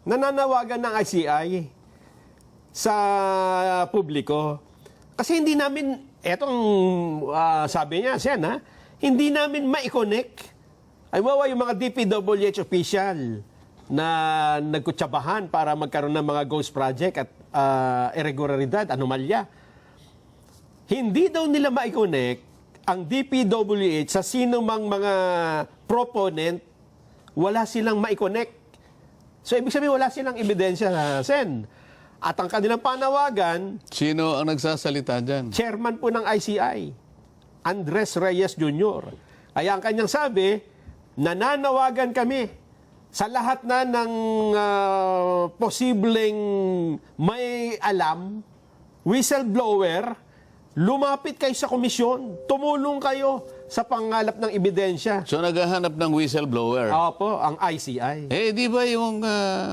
Nananawagan ng ICI sa publiko. Kasi hindi namin, etong sabi niya, Sen, hindi namin ma-connect. Ay wawa yung mga DPWH official na nagkutsabahan para magkaroon ng mga ghost project at irregularidad, anomalya. Hindi daw nila ma-connect ang DPWH sa sino mang mga proponent, wala silang ma-connect. So, ibig sabihin, wala silang ebidensya, Sen. At ang kanilang panawagan... Sino ang nagsasalita dyan? Chairman po ng ICI, Andres Reyes Jr. Kaya ang kanyang sabi, nananawagan kami sa lahat na ng posibleng may alam, whistleblower, lumapit kayo sa komisyon, tumulong kayo sa pangalap ng ebidensya. So naghahanap ng whistleblower? Opo, ang ICI. Di ba yung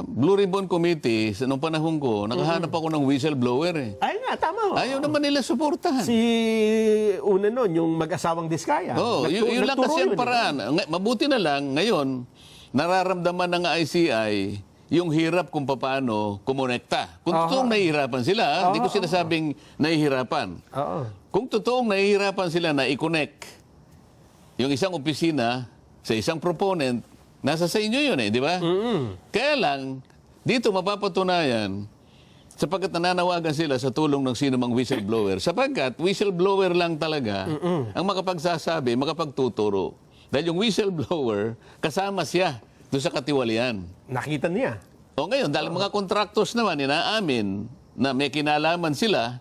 Blue Ribbon Committee, nung panahon ko, nakahanap ako ng whistleblower eh. Ay nga, tama. Ayaw naman nila suportahan. Una nun, yung mag-asawang Diskaya. Yun lang kasi ang paraan. Mabuti na lang, ngayon, nararamdaman ng ICI yung hirap kung paano kumonekta. Kung totoong nahihirapan sila, hindi ko sinasabing nahihirapan. Kung totoong nahihirapan sila na i-connect yung isang opisina sa isang proponent, nasa sa inyo yun di ba? Kaya lang, dito mapapatunayan, sapagkat nananawagan sila sa tulong ng sino mang whistleblower, sapagkat whistleblower lang talaga ang makapagsasabi, makapagtuturo. Dahil yung whistleblower, kasama siya doon sa katiwalian. Nakita niya. O ngayon, dahil mga contractors naman, inaamin na may kinalaman sila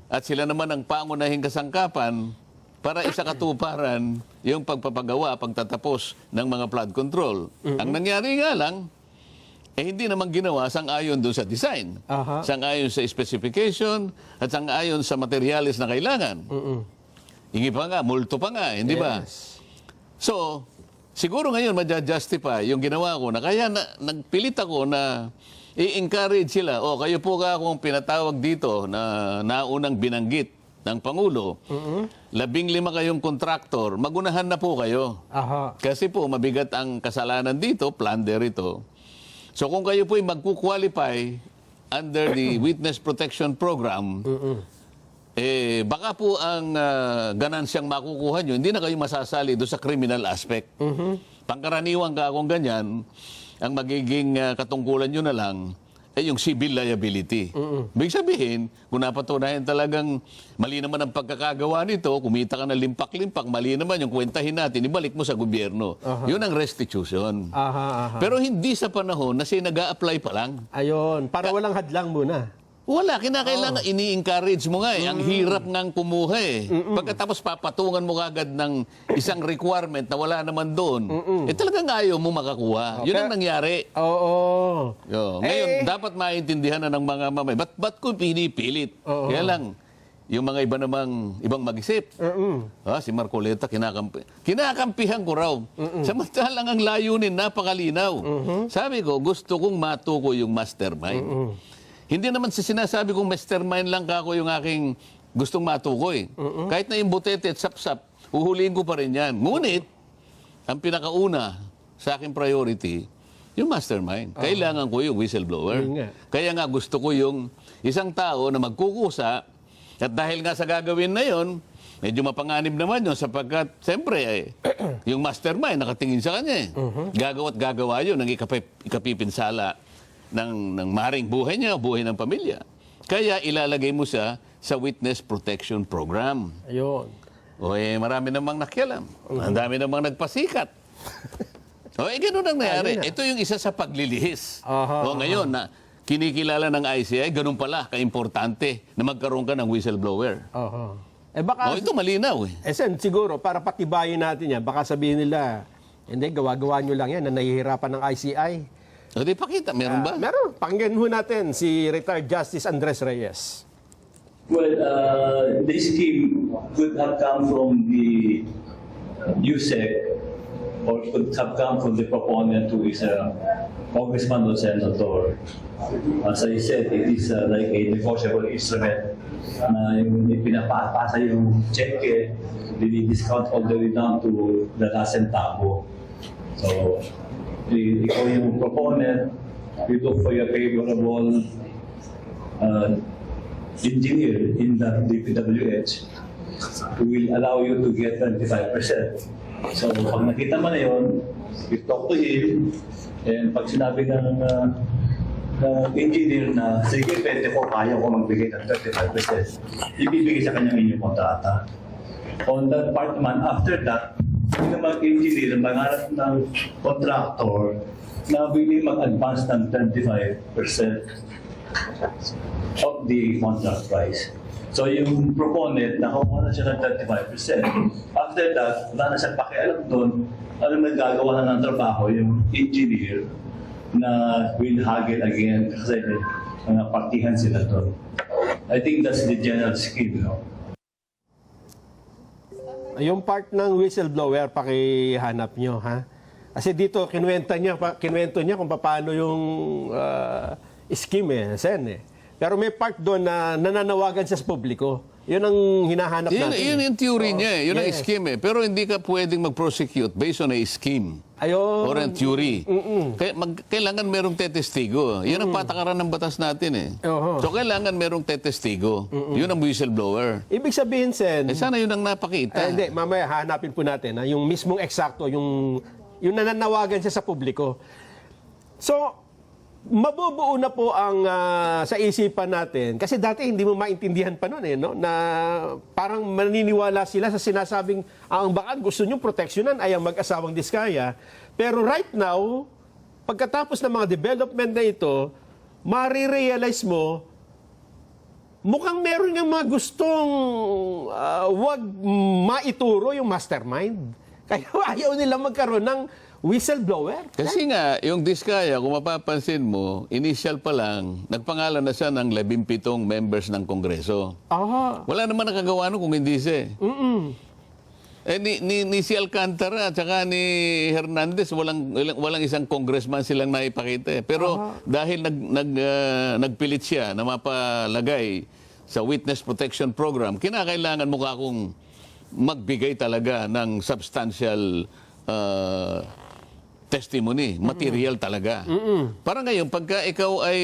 at sila naman ang pangunahing kasangkapan para isakatuparan yung pagpapagawa, pagtatapos ng mga flood control. Ang nangyari nga lang, hindi naman ginawa sang-ayon doon sa design, sang-ayon sa specification, at sang-ayon sa materialis na kailangan. Hingi pa nga, multo pa nga, hindi ba? So, siguro ngayon ma-justify yung ginawa ko na kaya nagpilit ako na i-encourage sila. Kayo po ka akong pinatawag dito na naunang binanggit ng Pangulo. 15 kayong kontraktor, magunahan na po kayo. Kasi po mabigat ang kasalanan dito, plunder ito. So kung kayo po ay magkukwalify under the Witness Protection Program, baka po ang ganansyang makukuha nyo, hindi na kayo masasali doon sa criminal aspect. Pangkaraniwan ka kung ganyan, ang magiging katungkulan nyo na lang ay yung civil liability. Ibig sabihin, kung napatunayan talagang mali naman ang pagkakagawa nito, kumita ka na limpak-limpak, mali naman yung kwentahin natin, ibalik mo sa gobyerno. Yun ang restitution. Pero hindi sa panahon na siya nag-a-apply pa lang. Ayun, para walang hadlang muna. Wala, kinakailangan ini-encourage mo nga Ang hirap ngang kumuha Pagkatapos papatungan mo kagad ng isang requirement na wala naman doon, talagang ayaw mo makakuha. Yun ang nangyari. Ngayon, dapat maintindihan na ng mga mamay. Ba't ko pinipilit? Kaya lang, yung mga iba namang ibang mag-isip. Si Marcoleta, kinakampihan ko raw. Samantalang ang layunin, napakalinaw. Sabi ko, gusto kong matuko yung mastermind. Hindi naman sa sinasabi kong mastermind lang kako yung aking gustong matukoy. Kahit na yung butete at sapsap, uhulihin ko pa rin yan. Ngunit, ang pinakauna sa aking priority, yung mastermind. Kailangan ko yung whistleblower. Kaya nga gusto ko yung isang tao na magkukusa at dahil nga sa gagawin na yon, medyo mapanganib naman yun sapagkat, siyempre, yung mastermind nakatingin sa kanya. Gagawa't gagawa yun ng ikapipinsala ng maring buhay niya, buhay ng pamilya. Kaya ilalagay mo siya sa Witness Protection Program. Ayun. Marami namang nakialam. Ang dami namang nagpasikat. Ganun ang nangyari. Ito yung isa sa paglilihis. Ngayon, na kinikilala ng ICI, ganun pala, kaimportante na magkaroon ka ng whistleblower. Baka, ito malinaw Sen, siguro, para patibayin natin yan, baka sabihin nila, hindi, gawa-gawa nyo lang yan na nahihirapan ng ICI. Di pakita, meron ba? Meron. Pakinggan ho natin si retired Justice Andres Reyes. Well, the scheme could have come from the USEC or could have come from the proponent who is a congressman or senator. As I said, it is like a negotiable instrument na yung pinapasa yung check, dinidiscount all the way down to the last centavo. So, ikaw yung proponent, you look for your favorable engineer in the DPWH who will allow you to get 25%. So, pag nakita mo na yun, you talk to him, and pag sinabi ng engineer na, sige, pwede ko, kaya ko magbigay ng 35%, ibibigay sa kanya inyong kontrata. On that part naman, after that, yung mga engineer, mangarap ng contractor na willing mag-advance ng 25% of the contract price. So yung proponent, nakakuha na siya ng 35%. After that, wala na siyang pakialam doon, ano nagagawa na ng trabaho yung engineer na will haggle again kasi mga partihan sila doon. I think that's the general scheme, no? Yung part ng whistleblower, pakihanap nyo, ha? Kasi dito, kinuwento niya kung paano yung scheme, Sen, eh. Pero may part doon na nananawagan siya sa publiko. Yun ang hinahanap natin. Yun yung theory niya, eh. Yun ang Yes. scheme eh. Pero hindi ka pwedeng mag-prosecute based on a scheme. Ayun. Or a theory. Kailangan merong tetestigo. Yun ang patakaran ng batas natin eh. Oo. So kailangan merong tetestigo. Yun ang whistleblower. Ibig sabihin, Sen, Sana yun ang napakita. hindi, mamaya hanapin po natin yung mismong eksakto, yung nananawagan siya sa publiko. So, mabubuo na po ang sa isipan natin. Kasi dati hindi mo maintindihan pa noon eh, no? Na parang maniniwala sila sa sinasabing ang baka gusto nyo proteksyonan ay ang mag-asawang Diskaya. Pero right now, pagkatapos ng mga development na ito, marirealize mo, mukhang meron ng mga gustong wag maituro yung mastermind. Kaya ayaw nila magkaroon ng whistleblower. Kasi nga, yung Diskaya, kung mapapansin mo, initial pa lang, nagpangalan na siya ng 17 members ng Kongreso. Aha. Wala naman nakagawa nun kung hindi siya. Eh, ni si Alcantara at saka ni Hernandez, walang isang congressman silang naipakita. Pero dahil nagpilit siya na mapalagay sa Witness Protection Program, kinakailangan mo akong magbigay talaga ng substantial testimony, material talaga. Para ngayon, pagka ikaw ay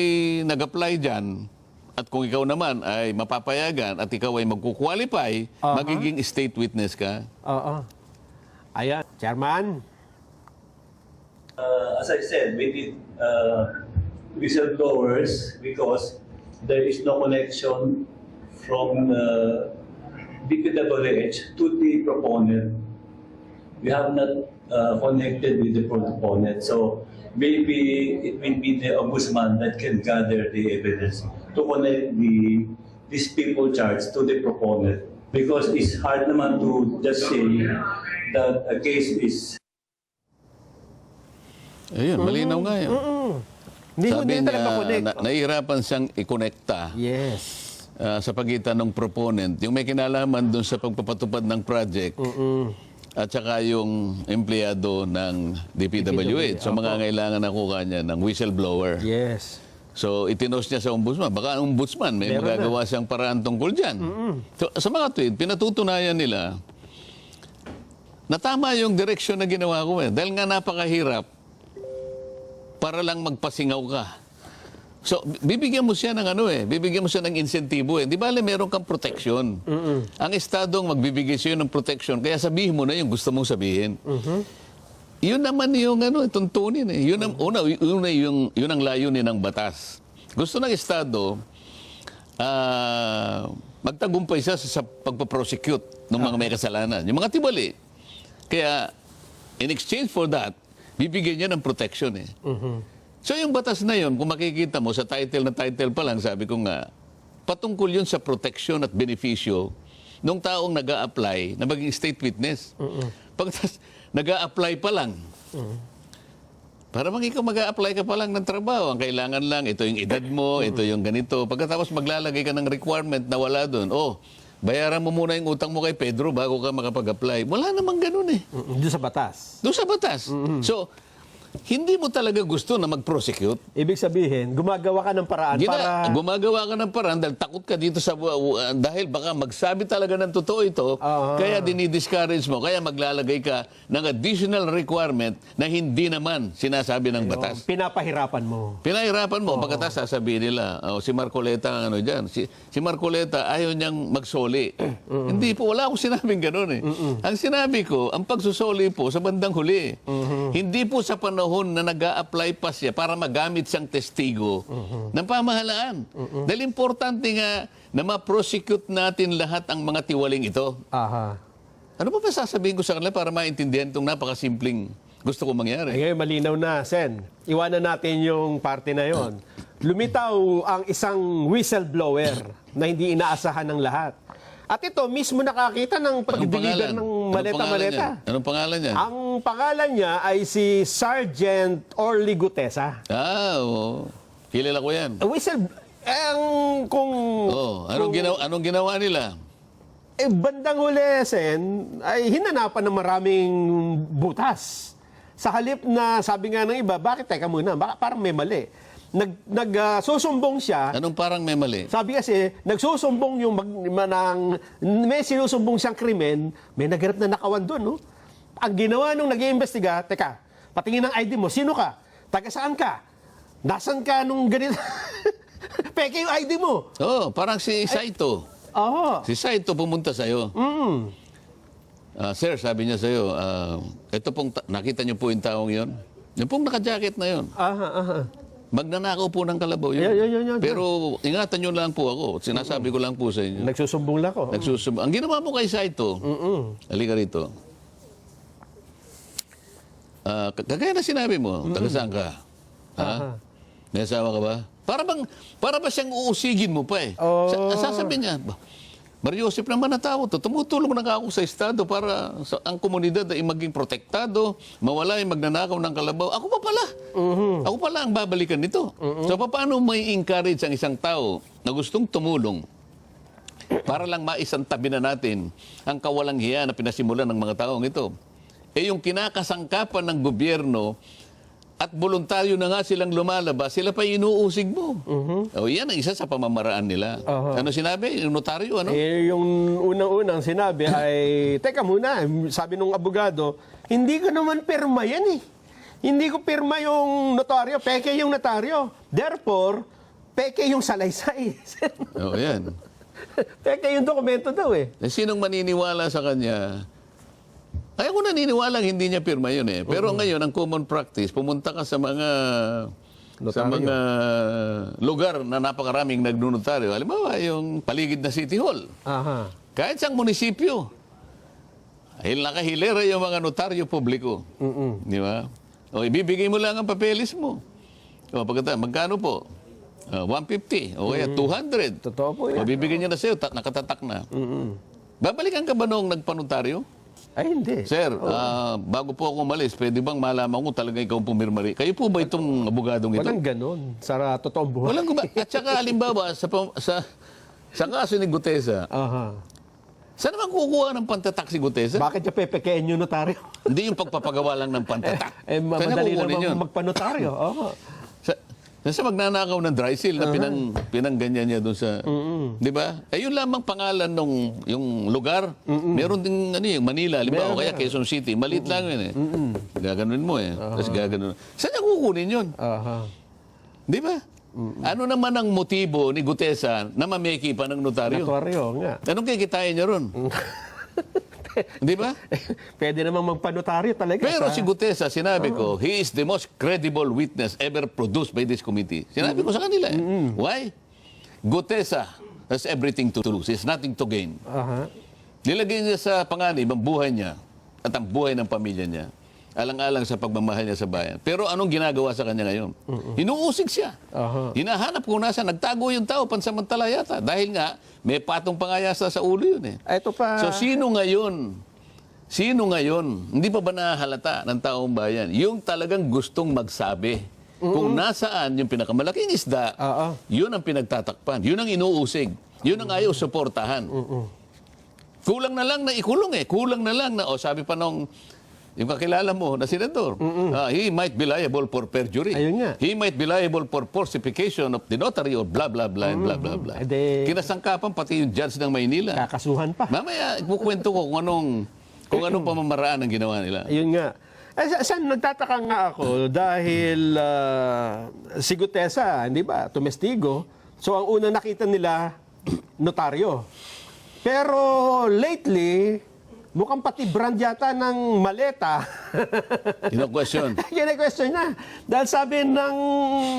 nag-apply dyan, at kung ikaw naman ay mapapayagan at ikaw ay magkukwalify, magiging state witness ka. Oo. Ayan, Chairman. As I said, we need whistleblowers because there is no connection from DPWH to the proponent. We have not connected with the proponent. So maybe it will be the ombudsman that can gather the evidence to connect these people charged to the proponent. Because it's hard naman to just say that a case is Ayun, malinaw nga yun. Hindi Sabi talaga niya, connect. nahihirapan siyang ikonekta Yes. sa pagitan ng proponent. Yung may kinalaman dun sa pagpapatupad ng project at saka yung empleyado ng DPWH. So mga kailangan nakuha niya ng whistleblower. Yes. So itinos niya sa ombudsman. Baka ang ombudsman may Meron magagawa siyang paraan tungkol dyan. So, sa mga tweet, pinatutunayan nila na tama yung direksyon na ginawa ko eh. Dahil nga napakahirap para lang magpasingaw ka. So, bibigyan mo siya ng bibigyan mo siya ng insentibo eh. Di ba, meron kang protection. Ang estadong magbibigay siya ng protection, kaya sabihin mo na yung gusto mong sabihin. Yun naman yung tuntunin eh. Yun ang yun ang layunin ng batas. Gusto ng estado magtagumpay siya sa pagpaprosecute ng mga may kasalanan. Yung mga tibali. Kaya, in exchange for that, bibigyan niya ng protection eh. So yung batas na yun, kung makikita mo sa title pa lang, sabi ko nga, patungkol yun sa protection at benepisyo nung taong nag-a-apply na maging state witness. Pag nag-a-apply pa lang, para ikaw mag-a-apply ka pa lang ng trabaho, ang kailangan lang, ito yung edad mo, ito yung ganito. Pagkatapos maglalagay ka ng requirement na wala doon, bayaran mo muna yung utang mo kay Pedro bago ka makapag-apply. Wala namang ganun eh. Doon sa batas. Doon sa batas. So, hindi mo talaga gusto na mag-prosecute. Ibig sabihin, gumagawa ka ng paraan para... Gumagawa ka ng paraan dahil takot ka dito sa... dahil baka magsabi talaga ng totoo ito, kaya dinidiscourage mo, kaya maglalagay ka ng additional requirement na hindi naman sinasabi ng batas. Pinapahirapan mo. Pinahirapan mo, pagkatapos sasabihin nila, si Marcoleta ang ano dyan, si Marcoleta ayaw niyang magsoli. Hindi po, wala akong sinabing gano'n eh. Ang sinabi ko, ang pagsusoli po sa bandang huli. Hindi po sa panahon na nag-a-apply pa siya para magamit siyang testigo ng pamahalaan. Dahil importante nga na ma-prosecute natin lahat ang mga tiwaling ito. Aha. Ano pa sasabihin ko sa kanila para maintindihan itong napakasimpleng gusto ko mangyari? Ngayon, malinaw na, Sen. Iwanan natin yung parte na yon. Lumitaw ang isang whistleblower na hindi inaasahan ng lahat. At ito, mismo nakakita ng pag-deliver ng maleta-maleta. Anong pangalan niya? Ang pangalan niya ay si Sergeant Orly Gutesa. Oo. Kilala ko yan. Kung... Anong ginawa nila? Bandang huli, Sen, ay hinanapan ng maraming butas. Sa halip na, sabi nga ng iba, bakit teka muna, parang may mali. Nagsusumbong siya. Anong parang may mali? Sabi kasi, nagsusumbong yung may sinusumbong siyang krimen, may nagharap na nakawan doon, no? Ang ginawa nung nag-iimbestiga, teka, patingin ng ID mo, sino ka? Taga saan ka? Nasaan ka nung ganito? Peke yung ID mo. Oo, parang si Saito. Oo. Si Saito pumunta sa'yo. Sir, sabi niya sa'yo, ito pong, nakita niyo po yung taong yon? Yung pong naka-jacket na yon. Aha. Magnanakaw po ng kalabaw yun. Yan. Pero ingatan nyo lang po ako. Sinasabi ko lang po sa inyo. Nagsusumbong lang ako. Ang ginawa mo kay Saito, halika rito. Kagaya na sinabi mo, taga saan ka? Ha? May asawa ka ba? Para ba siyang uusigin mo pa eh? Sasabihin niya, Mariosip naman na tao to. Tumutulong na ako sa Estado para ang komunidad ay maging protektado, mawala yung magnanakaw ng kalabaw. Ako pa pala. Ako pala ang babalikan nito. So paano may encourage ang isang tao na gustong tumulong para lang maisantabi na natin ang kawalang hiya na pinasimulan ng mga taong ito? Eh yung kinakasangkapan ng gobyerno at voluntaryo na nga silang lumalabas, sila pa inuusig mo. O yan ang isa sa pamamaraan nila. Ano sinabi? Yung notaryo, ano? Yung unang-unang sinabi ay, teka muna, sabi nung abogado, hindi ko naman pirma yan eh. Hindi ko pirma yung notaryo, peke yung notaryo. Therefore, peke yung salaysay. O yan. Peke yung dokumento daw eh. Sinong maniniwala sa kanya? Ay, ako naniniwalang hindi niya pirma yun eh. Pero ngayon, ang common practice, pumunta ka sa mga lugar na napakaraming nagnunotaryo. Halimbawa, yung paligid na City Hall. Aha. Kahit sa munisipyo. Dahil nakahilera yung mga notaryo publiko. Di ba? O, ibibigay mo lang ang papeles mo. O, pagkatapos, magkano po? 150 o kaya 200. Totoo po yan. O, bibigyan niya na sa'yo, nakatatak na. Babalikan ka ba noong nagpanotaryo? Ay, hindi. Sir, bago po ako umalis, pwede bang malaman ko talaga ikaw pumirmari? Kayo po ba itong abogadong ito? Walang ganun sa totoong buhay. Walang At saka, halimbawa, sa kaso ni Gutesa, Aha. saan naman kukuha ng pantatak si Gutesa? Bakit niya pepekein yung notaryo? Hindi yung pagpapagawa lang ng pantatak. Madali kukunin yun? lang magpanotaryo. Oo. Sa magnanakaw ng dry seal na pinangganyan niya doon sa... Di ba? Eh, yun lamang pangalan nung yung lugar. Meron din yung Manila, halimbawa, kaya Quezon City. Maliit lang yun eh. Gaganunin mo eh. Tapos gaganunin. Saan niya kukunin yun? Di ba? Ano naman ang motibo ni Gutesa na mameki pa ng notaryo? Notaryo nga. Anong kikitain niya ron? Di ba? Pwede namang magpanotaryo talaga. Pero si Gutesa, sinabi ko, he is the most credible witness ever produced by this committee. Sinabi ko sa kanila. Why? Gutesa has everything to lose. He has nothing to gain. Nilagay niya sa panganib ang buhay niya at ang buhay ng pamilya niya. Alang-alang sa pagmamahal niya sa bayan. Pero anong ginagawa sa kanya ngayon? Hinuusig siya. Hinahanap kung nasa, nagtago yung tao, pansamantala yata. Dahil nga, may patong pangayasa sa ulo yun eh. Ito pa. So sino ngayon? Hindi pa ba nahahalata ng taong bayan? Yung talagang gustong magsabi. Kung nasaan yung pinakamalaking isda, yun ang pinagtatakpan. Yun ang inuusig. Yun ang ayaw suportahan. Kulang na lang na ikulong eh. Kulang na lang na, sabi pa nung yung kakilala mo na senador. He might be liable for perjury. Ayun nga. He might be liable for falsification of the notary or blah, blah, blah, and blah, blah, blah. Kinasangkapan pati yung judge ng Maynila. Kakasuhan pa. Mamaya, ipukwento ko kung anong pamamaraan ang ginawa nila. Ayun nga. Saan nagtataka nga ako dahil si Gutesa, hindi ba, tumestigo. So ang unang nakita nila, notaryo. Pero lately, mukhang pati brand yata ng maleta. Kino-question. Kine-question na. Dahil sabi ng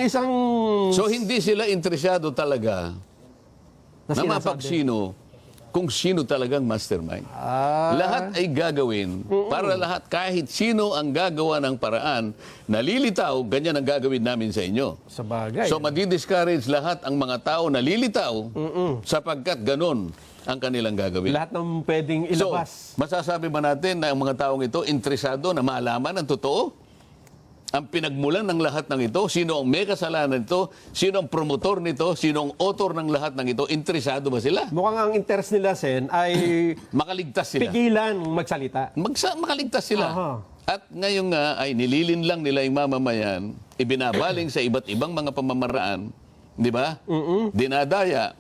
isang... So hindi sila interesado talaga Na na sinasabi. mapagsino kung sino talagang mastermind. Lahat ay gagawin para lahat, kahit sino ang gagawa ng paraan, nalilitaw, ganyan ang gagawin namin sa inyo. Sa bagay. So madi-discourage lahat ang mga tao nalilitaw sapagkat ganon ang kanilang gagawin. Lahat ng pwedeng ilabas. So, masasabi ba natin na ang mga taong ito interesado na malaman ang totoo? Ang pinagmulan ng lahat ng ito, sino ang may kasalanan nito, sino ang promotor nito, sino ang author ng lahat ng ito, interesado ba sila? Mukhang ang interest nila, Sen, ay Makaligtas sila. pigilan magsalita. Makaligtas sila. Aha. At ngayon nga ay nililin lang nila yung mamamayan, ibinabaling sa iba't ibang mga pamamaraan, di ba? Dinadaya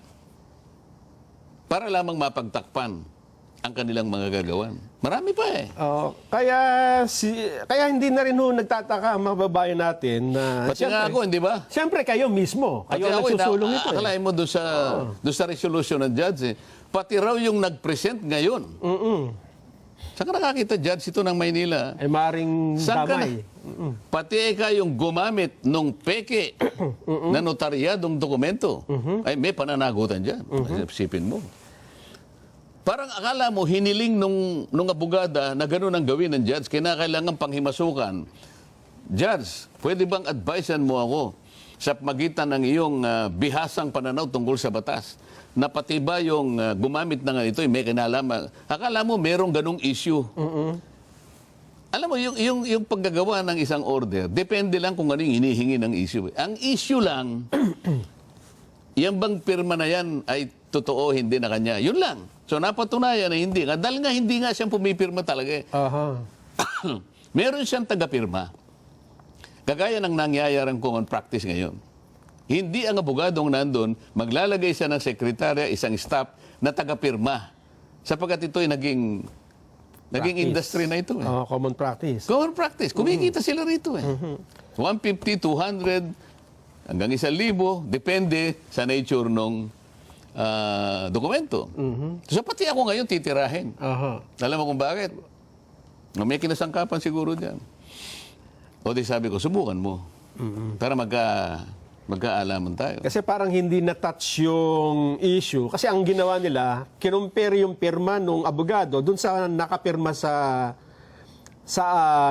para lamang mapagtakpan ang kanilang mga gagawan. Marami pa eh. Kaya hindi na rin ho nagtataka ang mga babae natin na Pati nga ako, hindi ba? siyempre kayo mismo, Pati kayo ang ako, nagsusulong ito. akalain mo doon sa resolution ng judge, eh. Pati raw yung nag-present ngayon. Saan ka nakakita, judge, ito ng Maynila? Ay maring Saan ka damay. Pati yung gumamit nung peke na notaryadong dokumento, ay may pananagutan dyan. Isipin mo. Parang akala mo, hiniling nung abogada na gano'n ang gawin ng judge, kinakailangan panghimasukan. Judge, pwede bang advisean mo ako sa magitan ng iyong bihasang pananaw tungkol sa batas? Na pati ba yung gumamit na nga ito, may kinalaman? Akala mo, merong ganong issue. Alam mo, yung paggagawa ng isang order, depende lang kung ano yung hinihingi ng issue. Ang issue lang, yan bang pirma na yan ay totoo, hindi na kanya. Yun lang. So napatunayan na hindi nga. Dahil nga hindi nga siyang pumipirma talaga. Aha. Meron siyang tagapirma. Kagaya ng nangyayarang common practice ngayon. Hindi ang abogadong nandun, maglalagay siya ng sekretarya, isang staff na tagapirma. Sapagkat ito ay naging industry na ito. Eh. Common practice. Common practice. Kumikita sila rito. 150, 200, hanggang 1,000, depende sa nature ng dokumento. So pati ako ngayon titirahin. Aha. Alam mo kung bakit? May kinasangkapan siguro dyan. O di sabi ko, subukan mo. Para magkaalaman tayo. Kasi parang hindi na-touch yung issue. Kasi ang ginawa nila, kinumpare yung pirma ng abogado dun sa nakapirma sa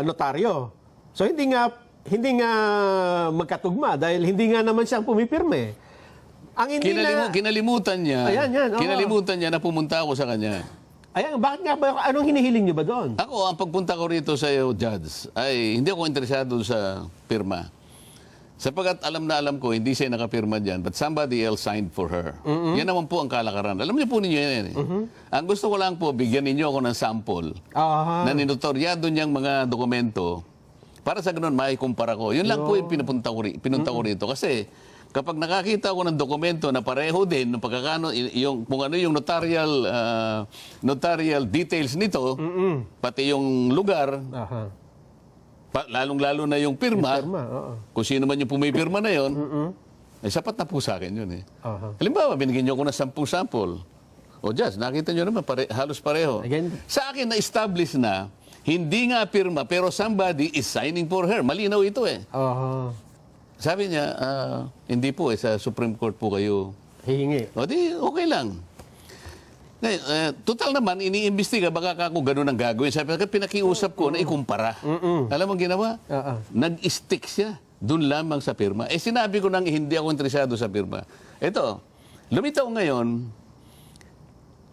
notaryo. So hindi nga magkatugma dahil hindi nga naman siyang pumipirma eh. Ang hindi Kinalimutan niya. Ayan, yan, oo. Kinalimutan niya na pumunta ako sa kanya. Ayan, bakit nga ba? Anong hinihiling niyo ba doon? Ako, ang pagpunta ko rito sa iyo, Judge, ay hindi ako interesado sa pirma. Sapagat alam na alam ko, hindi siya nakapirma dyan, but somebody else signed for her. Yan naman po ang kalakaran. Alam niyo po ninyo yan. Eh. Ang gusto ko lang po, bigyan ninyo ako ng sample Aha. na ninotoryado niyang mga dokumento para sa ganun, maikumpara ko. Yun lang po yung pinunta ko rito. Kasi kapag nakakita ko ng dokumento na pareho din ng pagkakano kung ano yung notarial details nito, pati yung lugar, Aha. lalong-lalo na yung pirma, oo. kung sino man yung pumipirma na yon, ay sapat na po sa akin yun eh. Aha. Halimbawa, binigyan niyo ko ng 10 sample. O Judge, nakita niyo naman, halos pareho. Again. Sa akin, na-establish na, hindi nga pirma, pero somebody is signing for her. Malinaw ito eh. Aha. Sabi niya, hindi po sa Supreme Court po kayo. Hihingi. O di, okay lang. Ngayon, total naman, iniimbestiga, baka ako ganun ang gagawin. Sabi ko, pinakiusap ko na ikumpara. Alam mo ang ginawa? Nag-stick siya dun lamang sa pirma. Sinabi ko nang hindi ako interesado sa pirma. Ito, lumitaw ngayon,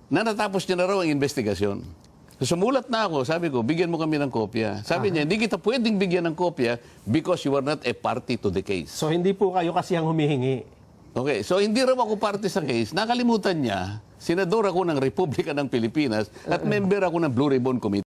na natapos niya na raw ang investigasyon. So, sumulat na ako, sabi ko, bigyan mo kami ng kopya. Sabi niya, hindi kita pwedeng bigyan ng kopya because you are not a party to the case. So hindi po kayo kasi ang humihingi. Okay, so hindi raw ako party sa case. Nakalimutan niya, senador ako ng Republika ng Pilipinas at member ako ng Blue Ribbon Committee.